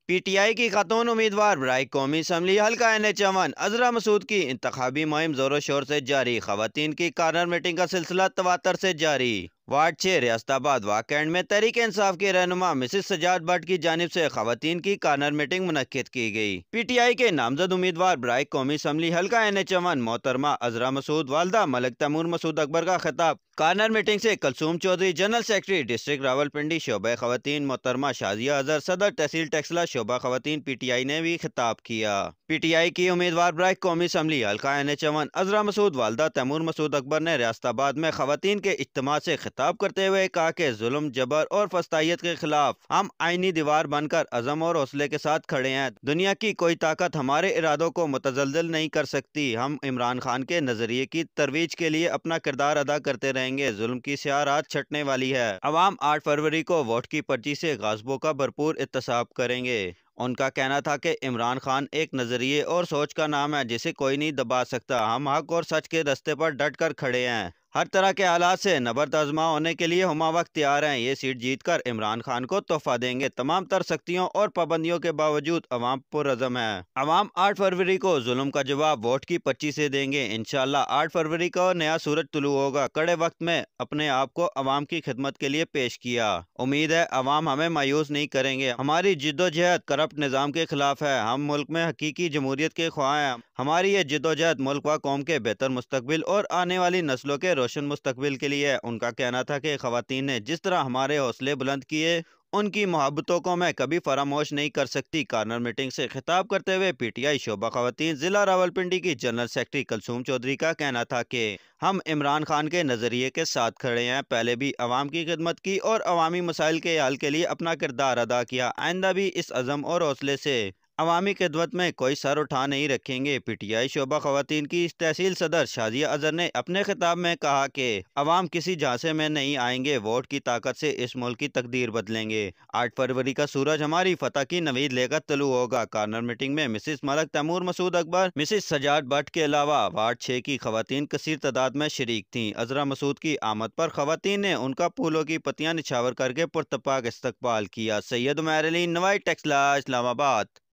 P T I की खातून उम्मीदवार बराए कौमी असम्बली हल्का NH-1 अजरा मसूद की इंतखाबी मुहिम जोरों शोर से जारी। खवातीन की कार्नर मीटिंग का सिलसिला तवातर से जारी। वार्ड 6 रियासताबाद वाकैंड में तहरीक इंसाफ की रहनुमा मिसिस सजाद भट्ट की जानिब से खवातीन की कार्नर मीटिंग मुनक्किद की गई। पी टी आई के नामजद उम्मीदवार बराए कौमी असम्बली हल्का NH-1 मोहतरमा अजरा मसूद वालदा मलिक तैमूर मसूद अकबर का खिताब कार्नर मीटिंग से Kulsoom Chaudhry general secretary district Rawalpindi शोबा खवातीन मोहतरमा शाजिया अजहर सदर तहसील टेक्सला शोबा खवातीन पी टी आई ने भी खिताब किया। पी टी आई की उम्मीदवार बराए कौमी असम्बली हल्का NH-1 अजरा मसूद वालदा तैमूर मसूद अकबर ने रियासताबाद में खवातीन के इज्तिमा से खिताब करते हुए कहा कि जुल्म जबर और फस्तायत के खिलाफ हम आईनी दीवार बनकर अज़म और हौसले के साथ खड़े हैं। दुनिया की कोई ताकत हमारे इरादों को मुतज़लज़ल नहीं कर सकती। हम इमरान खान के नजरिए की तरवीज के लिए अपना किरदार अदा करते रहेंगे। जुल्म की स्याह रात छटने वाली है। अवाम 8 फरवरी को वोट की पर्ची से गाज़बों का भरपूर एहतसाब करेंगे। उनका कहना था कि इमरान खान एक नजरिए और सोच का नाम है जिसे कोई नहीं दबा सकता। हम हक और सच के रास्ते पर डट कर खड़े हैं। हर तरह के हालात से नबर्द आजमा होने के लिए हम वक्त तैयार हैं। ये सीट जीत कर इमरान खान को तोहफा देंगे। तमाम तर सख्तियों और पाबंदियों के बावजूद अवाम पुरअज़म है। अवाम 8 फरवरी को जुल्म का जवाब वोट की पर्ची से देंगे। इंशाअल्लाह 8 फरवरी को नया सूरज तुलू होगा। कड़े वक्त में अपने आप को अवाम की खिदमत के लिए पेश किया। उम्मीद है अवाम हमें मायूस नहीं करेंगे। हमारी जिद्दोजहद करप्ट निज़ाम के खिलाफ है। हम मुल्क में हकीकी जमहूरियत के ख्वाह हैं। हमारी ये जिद्दोजहद मुल्क व कौम के बेहतर मुस्तकबिल और आने वाली नस्लों के रोशन मुस्तकबिल के लिए है। उनका कहना था कि खवातीन ने जिस तरह हमारे हौसले बुलंद किए उनकी मोहब्बतों को मैं कभी फरामोश नहीं कर सकती। कार्नर मीटिंग से खिताब करते हुए पी टी आई शोबा खवातीन जिला रावलपिंडी की जनरल सेक्रेटरी कलसूम चौधरी का कहना था कि हम इमरान खान के नजरिए के साथ खड़े हैं। पहले भी अवाम की खिदमत की और अवामी मसाइल के हल के लिए अपना किरदार अदा किया। आइंदा भी इस अज़म और हौसले से अवामी खिदमत में कोई सर उठा नहीं रखेंगे। पी टी आई शोबा खवातीन की तहसील सदर शाजिया अजहर ने अपने खिताब में कहा कि अवाम किसी झांसे में नहीं आएंगे। वोट की ताकत से इस मुल्क की तकदीर बदलेंगे। 8 फरवरी का सूरज हमारी फतह की नवीद लेकर तलू होगा। कार्नर मीटिंग में मिसिस मलिक तैमूर मसूद अकबर मिसिस सजाद भट्ट के अलावा वार्ड 6 की खवातीन कसीर तादाद में शरीक थीं। अजरा मसूद की आमद पर खवातीन ने उनका फूलों की पत्तियां निछावर करके पुरतपाक इस्तकबाल किया। सैयद उमैर अली, नवाई टेक्सला, इस्लामाबाद।